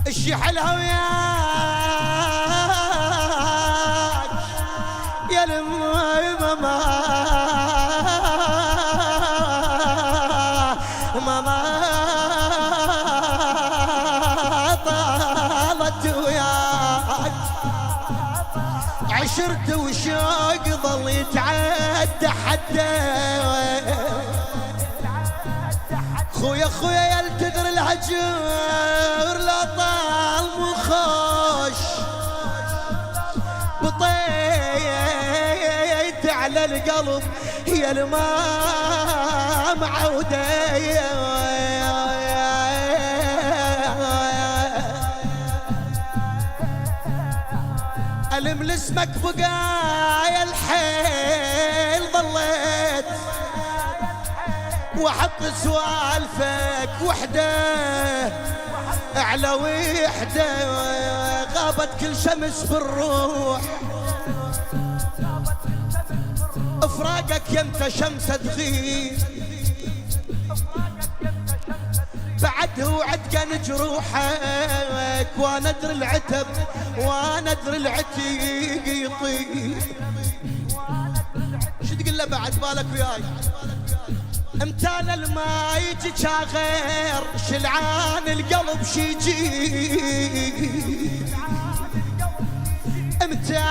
الشحلها وياك يا الماما ماما طالت وياك عشرت وشوق ظل يتعدى حده خويا خويا يلتقر الهجر لا طال مخوش بطيت على القلب يا الماء معودة ألم اسمك بقايا الحيل ظليت وحط سوالفك وحده اعلى وحده غابت كل شمس بالروح افراقك يمتى شمس تغيب بعد وعد كان جروحك وانا ادري العتب وانا ادري العتيق يطيب شو تقول له بعد بالك وياي امتى لما يجي غير شلعان القلب شيجي امتى